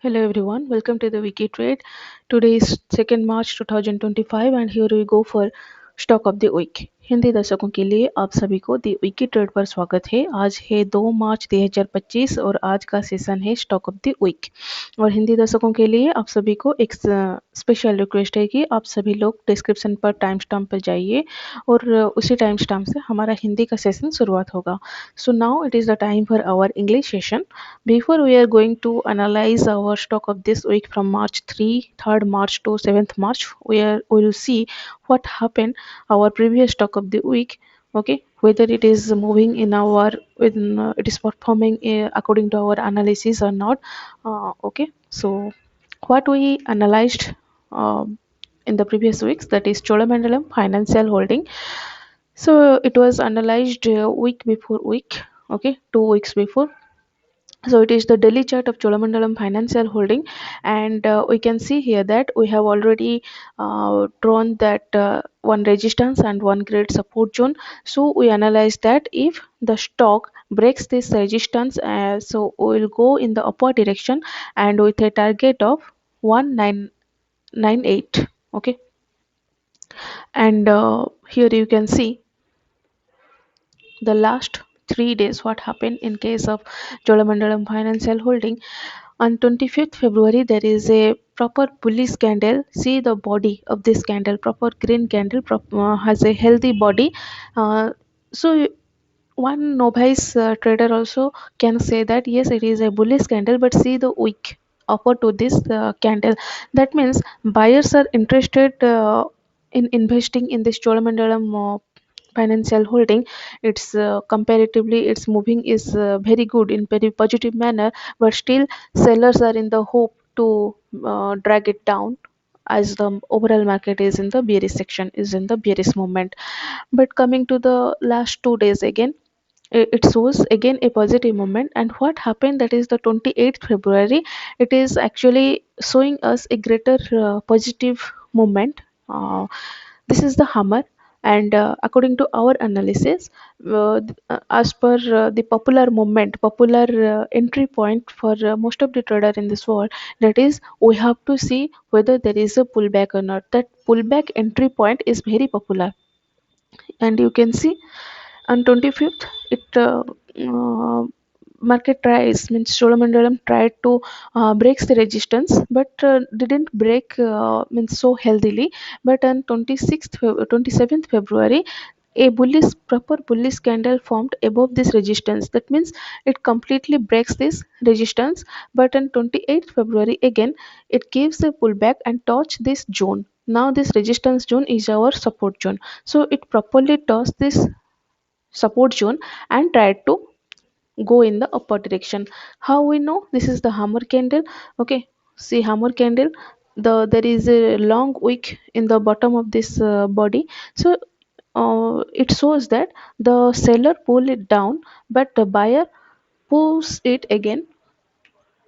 Hello everyone, welcome to the Wiki Trade. Today is 2nd March 2025 and here we go for stock of the week. Hindi दर्शकों के लिए आप सभी को the Vicky trade पर स्वागत है। आज है 2 मार्च 2025 और आज का सेशन है स्टॉक ऑफ द वीक। और हिंदी दर्शकों के लिए आप सभी को एक स्पेशल रिक्वेस्ट है कि आप सभी लोग डिस्क्रिप्शन पर टाइम स्टैम्प पर जाइए और उसी टाइम स्टैम्प से हमारा हिंदी का सेशन शुरुआत होगा। So now it is the time for our English session. Before we are going to analyze our stock of this week from March 3rd March to 7th March, we will see what happened our previous stock of the week. Okay, whether it is moving in our it is performing according to our analysis or not. Okay, so what we analyzed in the previous weeks, that is Cholamandalam Financial Holding. So it was analyzed week before week. Okay, 2 weeks before. So it is the daily chart of Cholamandalam Financial Holding, and we can see here that we have already drawn that one resistance and one great support zone. So we analyze that if the stock breaks this resistance, so we will go in the upward direction and with a target of 1998. Okay, and here you can see the last 3 days what happened in case of Cholamandalam Financial Holding. On 25th February, there is a proper bullish candle. See the body of this candle, proper green candle, has a healthy body. So one novice trader also can say that yes, it is a bullish candle, but see the wick offer to this candle. That means buyers are interested in investing in this Cholamandalam Financial Holding. It's comparatively its moving is very good in very positive manner, but still sellers are in the hope to drag it down as the overall market is in the bearish section, is in the bearish movement. But coming to the last 2 days again, it shows again a positive moment. And what happened, that is the 28th February, it is actually showing us a greater positive moment. This is the hammer, and according to our analysis, as per the popular entry point for most of the trader in this world, that is we have to see whether there is a pullback or not. That pullback entry point is very popular, and you can see on 25th it market tries, means Cholamandalam tried to breaks the resistance, but didn't break means so healthily. But on 27th February, a bullish proper bullish candle formed above this resistance. That means it completely breaks this resistance. But on 28th February again, it gives a pullback and touch this zone. Now this resistance zone is our support zone, so it properly touched this support zone and tried to go in the upper direction. How we know? This is the hammer candle. Okay, see hammer candle, there is a long wick in the bottom of this body. So it shows that the seller pull it down, but the buyer pulls it again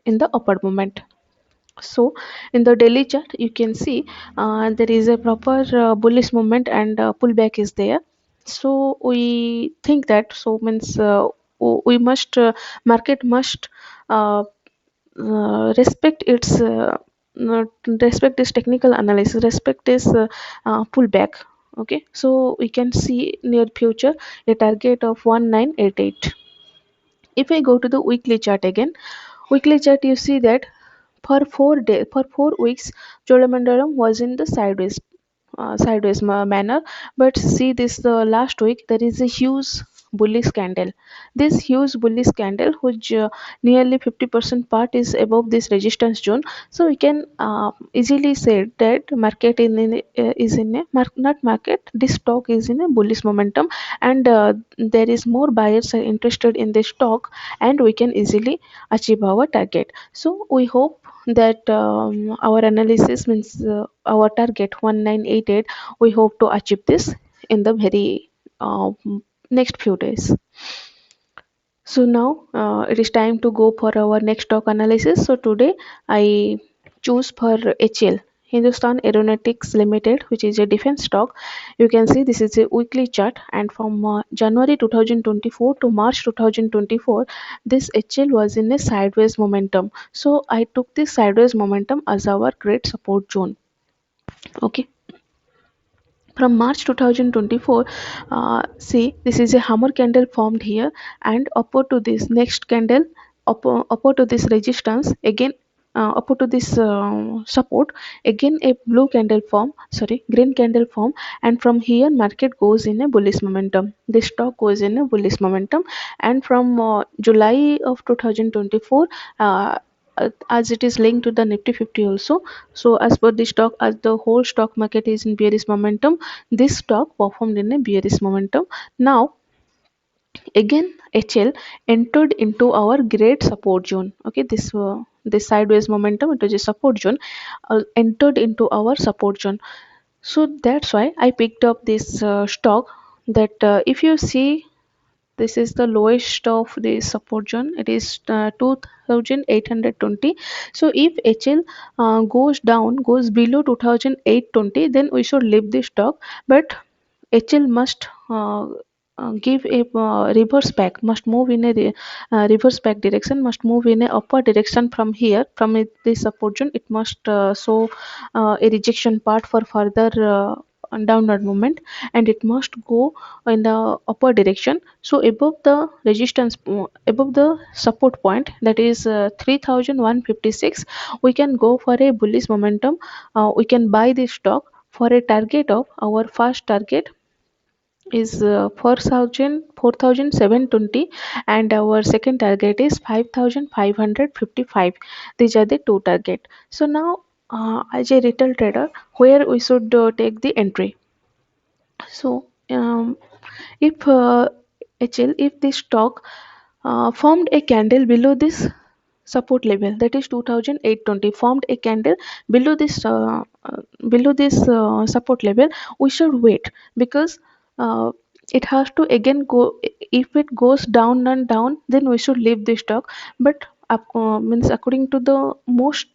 in the upward movement. So in the daily chart you can see there is a proper bullish movement and pullback is there. So we think that, so means we must market must uh, respect its respect this technical analysis, respect this pullback. Okay, so we can see near future a target of 1988. If I go to the weekly chart again, weekly chart you see that for 4 weeks Cholamandalam was in the sideways manner. But see this last week there is a huge bullish candle. This huge bullish candle which nearly 50% part is above this resistance zone. So we can easily say that market is in a not market, this stock is in a bullish momentum, and there is more buyers are interested in this stock, and we can easily achieve our target. So we hope that our analysis means our target 1988, we hope to achieve this in the very next few days. So now it is time to go for our next stock analysis. So today I choose for HL. Hindustan Aeronautics Limited, which is a defense stock. You can see this is a weekly chart, and from January 2024 to March 2024, this HL was in a sideways momentum. So I took this sideways momentum as our great support zone. Okay, from March 2024, see, this is a hammer candle formed here, and upper to this next candle, upper to this resistance again, upper to this support again, a blue candle form, sorry, green candle form, and from here market goes in a bullish momentum. This stock goes in a bullish momentum, and from July of 2024, as it is linked to the Nifty 50 also. So as per the stock, as the whole stock market is in bearish momentum, this stock performed in a bearish momentum. Now again HL entered into our great support zone. Okay, this sideways momentum, it was a support zone, entered into our support zone. So that's why I picked up this stock. That if you see, this is the lowest of the support zone. It is 2820. So if HL goes down, goes below 2820, then we should leave the stock. But HL must give a reverse back, must move in a reverse back direction, must move in a upper direction from here, from the support zone. It must show a rejection part for further downward movement, and it must go in the upper direction. So above the resistance, above the support point, that is 3156, we can go for a bullish momentum. We can buy this stock for a target of, our first target is 4720, and our second target is 5555. These are the two target. So now as a retail trader, where we should take the entry. So if HL, if this stock formed a candle below this support level, that is 2820, formed a candle below this support level, we should wait, because uh, it has to again go. If it goes down and down, then we should leave the stock. But means according to the most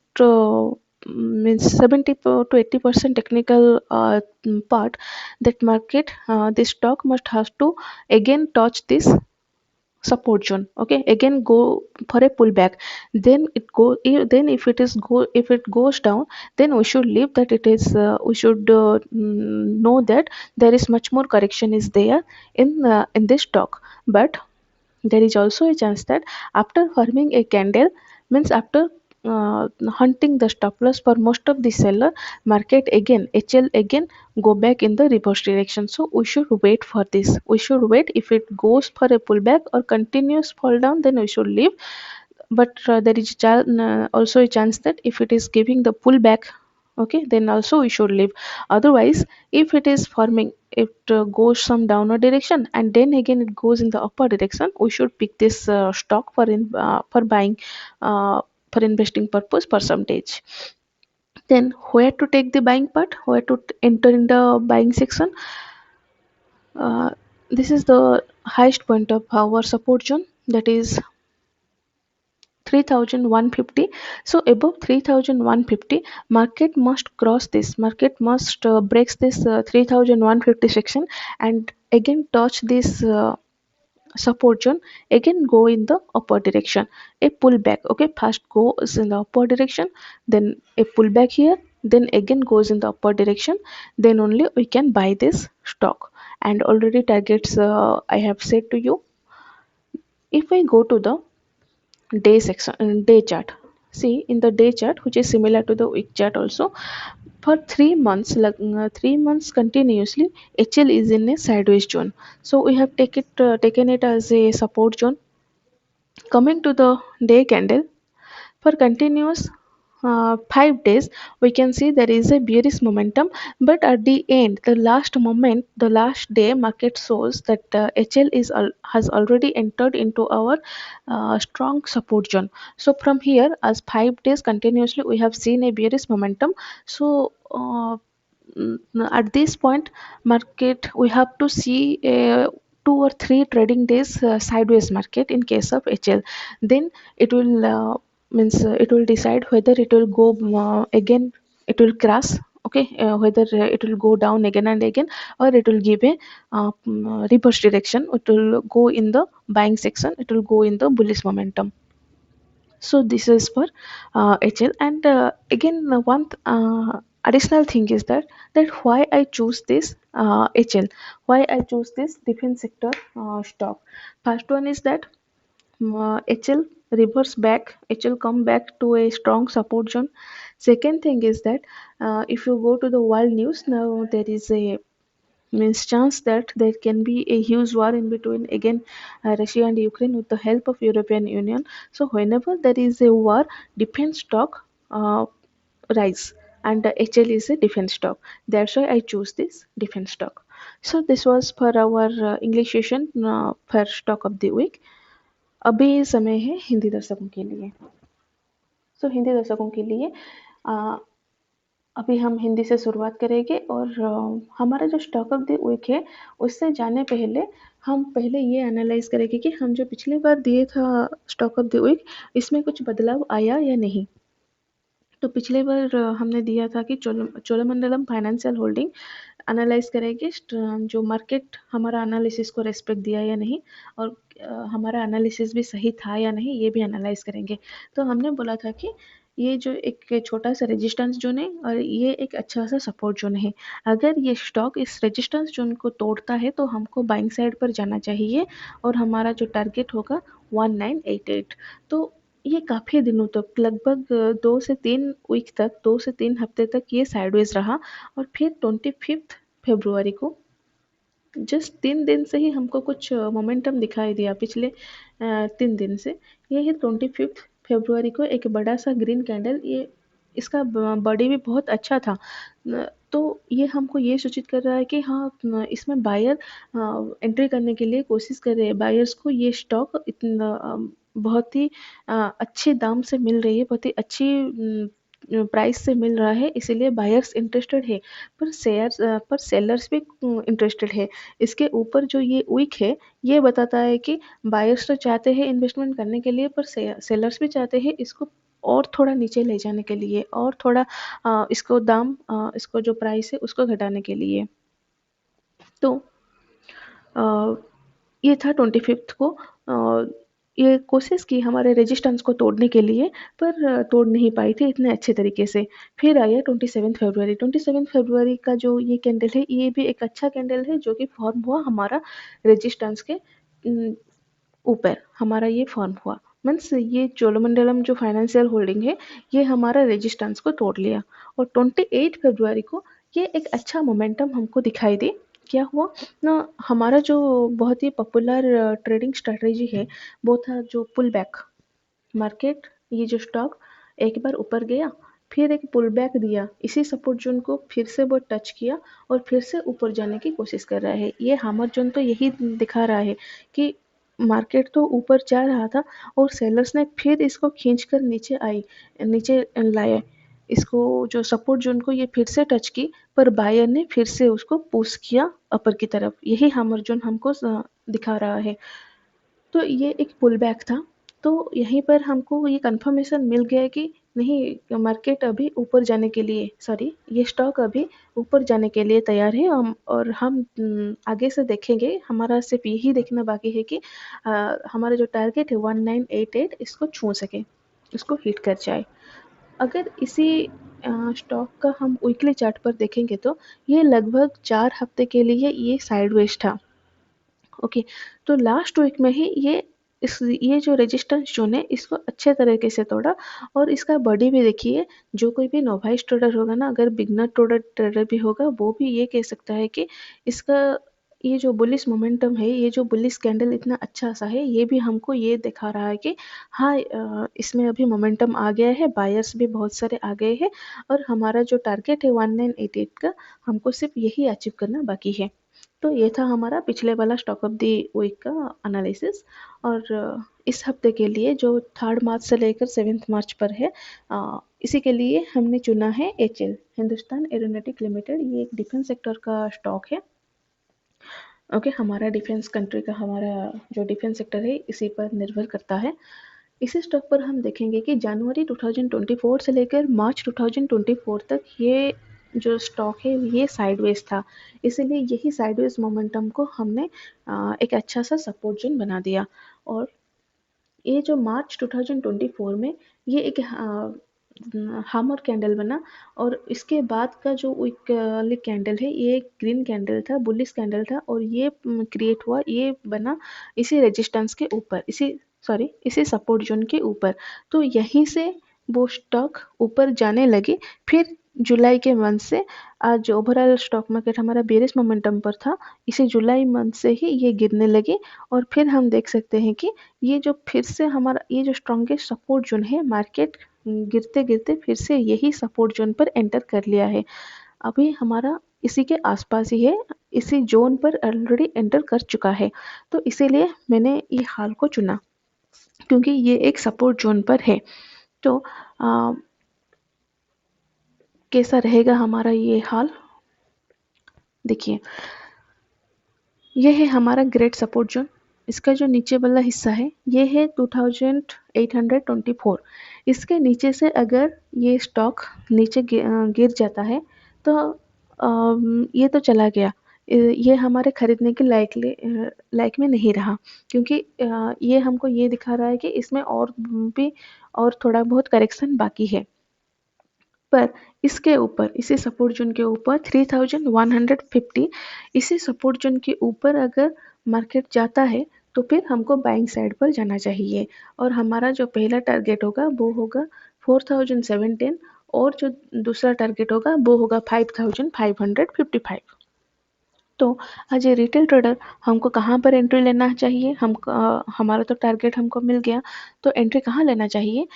means 70 to 80% technical part, that market, this stock must have to again touch this support zone. Okay, again go for a pullback, then then if it is go, if it goes down, then we should leave that. It is we should know that there is much more correction is there in this stock. But there is also a chance that after forming a candle, means after hunting the stop loss for most of the seller, market again, HL again go back in the reverse direction. So we should wait for this. We should wait. If it goes for a pullback or continuous fall down, then we should leave. But there is also a chance that if it is giving the pullback, okay, then also we should leave. Otherwise, if it is forming, it goes some downward direction and then again it goes in the upper direction, we should pick this stock for buying, uh, for investing purpose percentage. Then where to take the buying part, where to enter in the buying section. uh, this is the highest point of our support zone, that is 3150. So above 3150, market must cross this, market must breaks this 3150 section, and again touch this support zone, again go in the upper direction, a pullback. Okay, first goes in the upper direction, then a pullback here, then again goes in the upper direction, then only we can buy this stock. And already targets I have said to you. If I go to the day section, day chart, see in the day chart, which is similar to the week chart also, for 3 months, like 3 months continuously, HL is in a sideways zone. So we have taken it as a support zone. Coming to the day candle, for continuous 5 days, we can see there is a bearish momentum, but at the end, the last moment, the last day, market shows that HL has already entered into our strong support zone. So from here, as 5 days continuously, we have seen a bearish momentum. So at this point, market, we have to see a 2 or 3 trading days sideways market in case of HL. Then it will means it will decide whether it will go again it will crash. Okay, whether it will go down again and again, or it will give a reverse direction. It will go in the buying section, it will go in the bullish momentum. So this is for HL. And again, one additional thing is that why I choose this HL, why I choose this defense sector stock. First one is that HL reverse back, HL come back to a strong support zone. Second thing is that if you go to the world news now, there is a means chance that there can be a huge war in between again, Russia and Ukraine, with the help of European Union. So whenever there is a war, defense stock rise, and the HL is a defense stock. That's why I choose this defense stock. So this was for our English session for stock of the week. अभी समय है हिंदी दर्शकों के लिए. सो हिंदी दर्शकों के लिए अ, अभी हम हिंदी से शुरुआत करेंगे, और हमारा जो स्टॉक ऑफ द वीक है उससे जाने पहले हम पहले ये एनालाइज करेंगे कि हम जो पिछली बार दिए था स्टॉक ऑफ द वीक, इसमें कुछ बदलाव आया या नहीं. तो पिछले बार हमने दिया था कि चोलामंडलम फाइनेंशियल होल्डिंग एनालाइज करेंगे जो मार्केट हमारा एनालिसिस को रेस्पेक्ट दिया या नहीं, और हमारा एनालिसिस भी सही था या नहीं, ये भी एनालाइज करेंगे. तो हमने बोला था कि ये जो एक छोटा सा रेजिस्टेंस जोन है और ये एक अच्छा सा सपोर्ट जोन है. अगर ये स्टॉक इस रेजिस्टेंस जोन को तोड़ता है तो हमको बाइंग साइड पर जाना चाहिए, और हमारा जो टारगेट होगा 1988. तो ये काफ़ी दिनों तक, लगभग 2 से 3 वीक तक, 2 से 3 हफ्ते तक ये साइडवेज रहा, और फिर 25th फ़रवरी को जस्ट 3 दिन से ही हमको कुछ मोमेंटम दिखाई दिया पिछले 3 दिन से. ये है 25th फ़रवरी को एक बड़ा-सा ग्रीन कैंडल, ये इसका बॉडी भी बहुत अच्छा था. तो ये हमको ये सूचित कर रहा है कि हाँ, इसमें बायर एंट्री करने के लिए कोशिश कर रहे हैं. बायर्स को ये स्टॉक इतना बहुत ही अच्छे दाम से मिल रही है, बहुत ही अच्छी प्राइस से मिल रहा है, इसीलिए बायर्स इंटरेस्टेड है. पर सेलर्स भी इंटरेस्टेड है. इसके ऊपर जो ये वीक है, ये बताता है कि बायर्स तो चाहते हैं इन्वेस्टमेंट करने के लिए, पर सेलर्स भी चाहते हैं इसको और थोड़ा नीचे ले जाने के लिए, और थोड़ा इसको दाम, इसको जो प्राइस है उसको घटाने के लिए. तो अ, ये था 25th को. ये कोशिश की हमारे रेजिस्टेंस को तोड़ने के लिए, पर तोड़ नहीं पाई थी इतने अच्छे तरीके से. फिर आया 27 फरवरी. 27 फरवरी का जो ये कैंडल है, ये भी एक अच्छा कैंडल है जो कि फॉर्म हुआ हमारा रेजिस्टेंस के ऊपर. हमारा ये फॉर्म हुआ मीन्स ये चोलामंडलम जो फाइनेंशियल होल्डिंग है, ये हमारा रेजिस्टेंस को तोड़ लिया. और 28 फरवरी को ये एक अच्छा मोमेंटम हमको दिखाई दी. क्या हुआ ना, हमारा जो बहुत ही पॉपुलर ट्रेडिंग स्ट्रेटजी है, वो था जो पुल बैक मार्केट. ये जो स्टॉक एक बार ऊपर गया, फिर एक पुल बैक दिया, इसी सपोर्ट जोन को फिर से वो टच किया और फिर से ऊपर जाने की कोशिश कर रहा है. ये हैमर जोन तो यही दिखा रहा है कि मार्केट तो ऊपर जा रहा था, और सेलर्स ने फिर इसको खींच कर नीचे लाए. इसको जो सपोर्ट जोन को ये फिर से टच की, पर बायर ने फिर से उसको पुश किया अपर की तरफ. यही हैमर जोन हमको दिखा रहा है. तो ये एक पुल बैक था. तो यहीं पर हमको ये कंफर्मेशन मिल गया कि नहीं, मार्केट अभी ऊपर जाने के लिए, सॉरी, ये स्टॉक अभी ऊपर जाने के लिए तैयार है. और हम आगे से देखेंगे, हमारा सिर्फ यही देखना बाकी है कि हमारा जो टारगेट है 1988 इसको छू सके, इसको हिट कर जाए. अगर इसी स्टॉक का हम वीकली चार्ट पर देखेंगे तो ये लगभग 4 हफ्ते के लिए ये साइडवेज था. ओके, तो लास्ट वीक में ही ये जो रेजिस्टेंस जोन है इसको अच्छे तरीके से तोड़ा, और इसका बॉडी भी देखिए. जो कोई भी नोवाइस ट्रेडर होगा ना, अगर बिगनर ट्रेडर भी होगा, वो भी ये कह सकता है कि इसका ये जो बुलिश मोमेंटम है, ये जो बुलिश कैंडल इतना अच्छा सा है, ये भी हमको ये दिखा रहा है कि हाँ, इसमें अभी मोमेंटम आ गया है, बायर्स भी बहुत सारे आ गए हैं, और हमारा जो टारगेट है 1988 का, हमको सिर्फ यही अचीव करना बाकी है. तो ये था हमारा पिछले वाला स्टॉक ऑफ द वीक का एनालिसिस. और इस हफ्ते के लिए जो 3 मार्च से लेकर 7 मार्च पर है, इसी के लिए हमने चुना है HL, हिंदुस्तान एरोनॉटिक लिमिटेड. ये एक डिफेंस सेक्टर का स्टॉक है. ओके, हमारा डिफेंस कंट्री का, हमारा जो डिफेंस सेक्टर है इसी पर निर्भर करता है. इसी स्टॉक पर हम देखेंगे कि जनवरी 2024 से लेकर मार्च 2024 तक ये जो स्टॉक है ये साइडवेज था, इसीलिए यही साइडवेज मोमेंटम को हमने एक अच्छा सा सपोर्ट जोन बना दिया। और ये जो मार्च 2024 में ये एक हमर कैंडल बना, और इसके बाद का जो वीक वाली कैंडल है ये ग्रीन कैंडल था, बुलिश कैंडल था, और ये क्रिएट हुआ, ये बना इसी रेजिस्टेंस के ऊपर, इसी सपोर्ट जोन के ऊपर। तो यहीं से वो स्टॉक ऊपर जाने लगी। फिर जुलाई के मंथ से आज ओवरऑल स्टॉक मार्केट हमारा बेरिश मोमेंटम पर था, इसी जुलाई मंथ से ही ये गिरने लगी। और फिर हम देख सकते हैं कि ये जो फिर से हमारा ये जो स्ट्रॉन्गेस्ट सपोर्ट जोन है, मार्केट गिरते गिरते फिर से यही सपोर्ट जोन पर एंटर कर लिया है। अभी हमारा इसी के आसपास ही है, इसी जोन पर ऑलरेडी एंटर कर चुका है। तो इसीलिए मैंने ये हाल को चुना, क्योंकि ये एक सपोर्ट जोन पर है। तो कैसा रहेगा हमारा ये हाल, देखिए ये है हमारा ग्रेट सपोर्ट जोन। इसका जो नीचे वाला हिस्सा है ये है 2824। इसके नीचे से अगर ये स्टॉक नीचे गिर जाता है तो ये तो चला गया, ये हमारे खरीदने के लायक में नहीं रहा, क्योंकि ये हमको ये दिखा रहा है कि इसमें और भी और थोड़ा बहुत करेक्शन बाकी है। पर इसके ऊपर, इसी सपोर्ट जोन के ऊपर 3150, इसी सपोर्ट जोन के ऊपर अगर मार्केट जाता है तो फिर हमको बाइंग साइड पर जाना चाहिए। और हमारा जो पहला टारगेट होगा वो होगा 4710, और जो दूसरा टारगेट होगा वो होगा 5555। तो एज ए रिटेल ट्रेडर हमको कहाँ पर एंट्री लेना चाहिए, हमारा तो टारगेट हमको मिल गया, तो एंट्री कहाँ लेना चाहिए।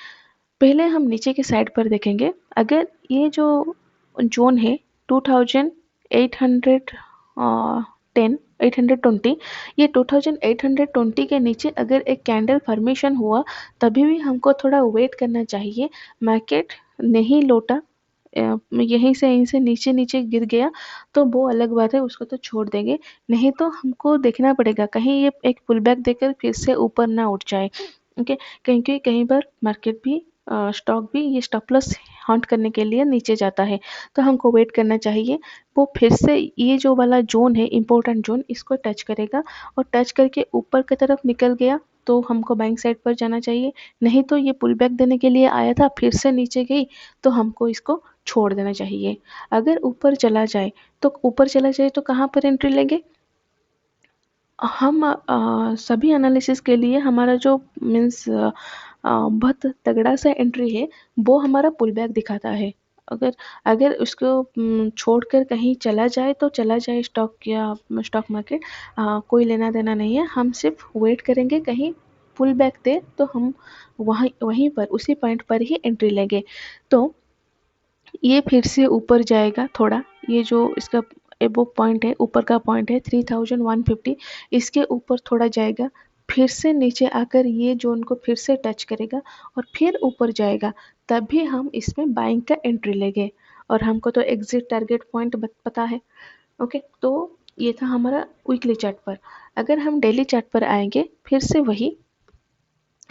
पहले हम नीचे के साइड पर देखेंगे, अगर ये जो जोन है 2810 820, ये 2820 के नीचे अगर एक कैंडल फॉर्मेशन हुआ तभी भी हमको थोड़ा वेट करना चाहिए। मार्केट नहीं लौटा, यहीं से नीचे नीचे गिर गया तो वो अलग बात है, उसको तो छोड़ देंगे। नहीं तो हमको देखना पड़ेगा कहीं ये एक पुल बैक देकर फिर से ऊपर ना उठ जाए। ओके, क्योंकि कई बार मार्केट भी स्टॉक भी ये स्टॉप लॉस हॉन्ट करने के लिए नीचे जाता है, तो हमको वेट करना चाहिए। वो फिर से ये जो वाला जोन है, इम्पोर्टेंट जोन, इसको टच करेगा, और टच करके ऊपर की तरफ निकल गया तो हमको बाइंग साइड पर जाना चाहिए। नहीं तो ये पुल बैक देने के लिए आया था, फिर से नीचे गई तो हमको इसको छोड़ देना चाहिए। अगर ऊपर चला जाए तो कहाँ पर एंट्री लेंगे हम। सभी एनालिसिस के लिए हमारा जो मीन्स बहुत तगड़ा सा एंट्री है वो हमारा पुल बैक दिखाता है। अगर अगर उसको छोड़कर कहीं चला जाए तो चला जाए स्टॉक या स्टॉक मार्केट, कोई लेना देना नहीं है। हम सिर्फ वेट करेंगे कहीं पुल बैक दे तो हम वहीं पर उसी पॉइंट पर ही एंट्री लेंगे। तो ये फिर से ऊपर जाएगा थोड़ा, ये जो इसका वो पॉइंट है, ऊपर का पॉइंट है 3150, इसके ऊपर थोड़ा जाएगा, फिर से नीचे आकर ये जोन को फिर से टच करेगा और फिर ऊपर जाएगा, तभी हम इसमें बाइंग का एंट्री लेंगे। और हमको तो एग्जिट टारगेट पॉइंट पता है। ओके, तो ये था हमारा वीकली चार्ट पर। अगर हम डेली चार्ट पर आएंगे, फिर से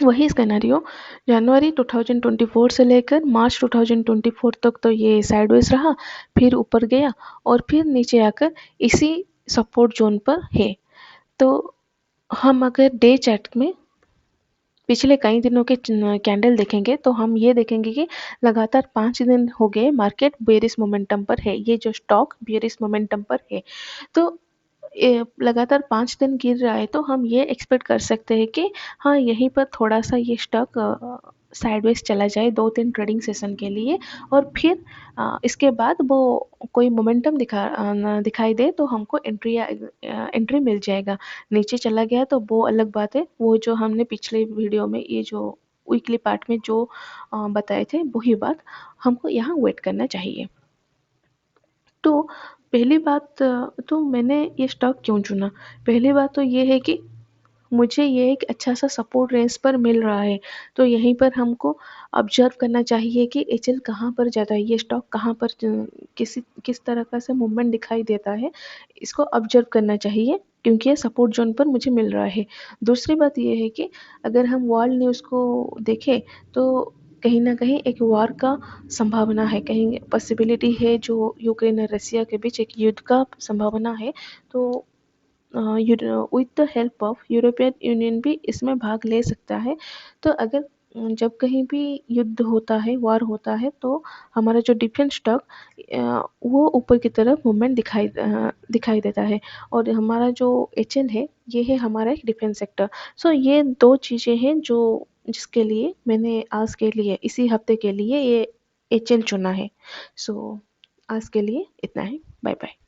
वही सिनेरियो, जनवरी 2024 से लेकर मार्च 2024 तक तो ये साइडवेज रहा, फिर ऊपर गया और फिर नीचे आकर इसी सपोर्ट जोन पर है। तो हम अगर डे चार्ट में पिछले कई दिनों के कैंडल देखेंगे तो हम ये देखेंगे कि लगातार 5 दिन हो गए मार्केट बेरिश मोमेंटम पर है, ये जो स्टॉक बेरिश मोमेंटम पर है। तो लगातार 5 दिन गिर रहा है तो हम ये एक्सपेक्ट कर सकते हैं कि हाँ, यहीं पर थोड़ा सा ये स्टॉक साइडवेज चला जाए 2-3 ट्रेडिंग सेशन के लिए, और फिर इसके बाद वो कोई मोमेंटम दिखाई दे तो हमको एंट्री मिल जाएगा। नीचे चला गया तो वो अलग बात है, वो जो हमने पिछले वीडियो में ये जो वीकली पार्ट में जो बताए थे वही बात हमको यहाँ वेट करना चाहिए। तो पहली बात, तो मैंने ये स्टॉक क्यों चुना? पहली बात तो ये है कि मुझे ये एक अच्छा-सा सपोर्ट रेंज पर मिल रहा है। तो यहीं पर हमको ऑब्ज़र्व करना चाहिए कि एचएल कहाँ पर जाता है, ये स्टॉक कहाँ पर किस तरह का से मूवमेंट दिखाई देता है, इसको ऑब्ज़र्व करना चाहिए क्योंकि ये सपोर्ट ज़ोन पर मुझे मिल रहा है। दूसरी बात ये है कि अगर हम वर्ल्ड न्यूज़ को देखें तो कहीं न कहीं एक वॉर का संभावना है, कहीं पॉसिबिलिटी है जो यूक्रेन और रसिया के बीच एक युद्ध का संभावना है। तो with the help of European union भी इसमें भाग ले सकता है। तो अगर जब कहीं भी युद्ध होता है, वॉर होता है तो हमारा जो डिफेंस स्टॉक वो ऊपर की तरफ मूवमेंट दिखाई देता है और हमारा जो एचएल है ये है हमारा एक डिफेंस सेक्टर। सो ये 2 चीज़ें हैं जो जिसके लिए मैंने आज के लिए इसी हफ्ते के लिए ये एचएल चुना है। सो आज के लिए इतना ही। Bye bye.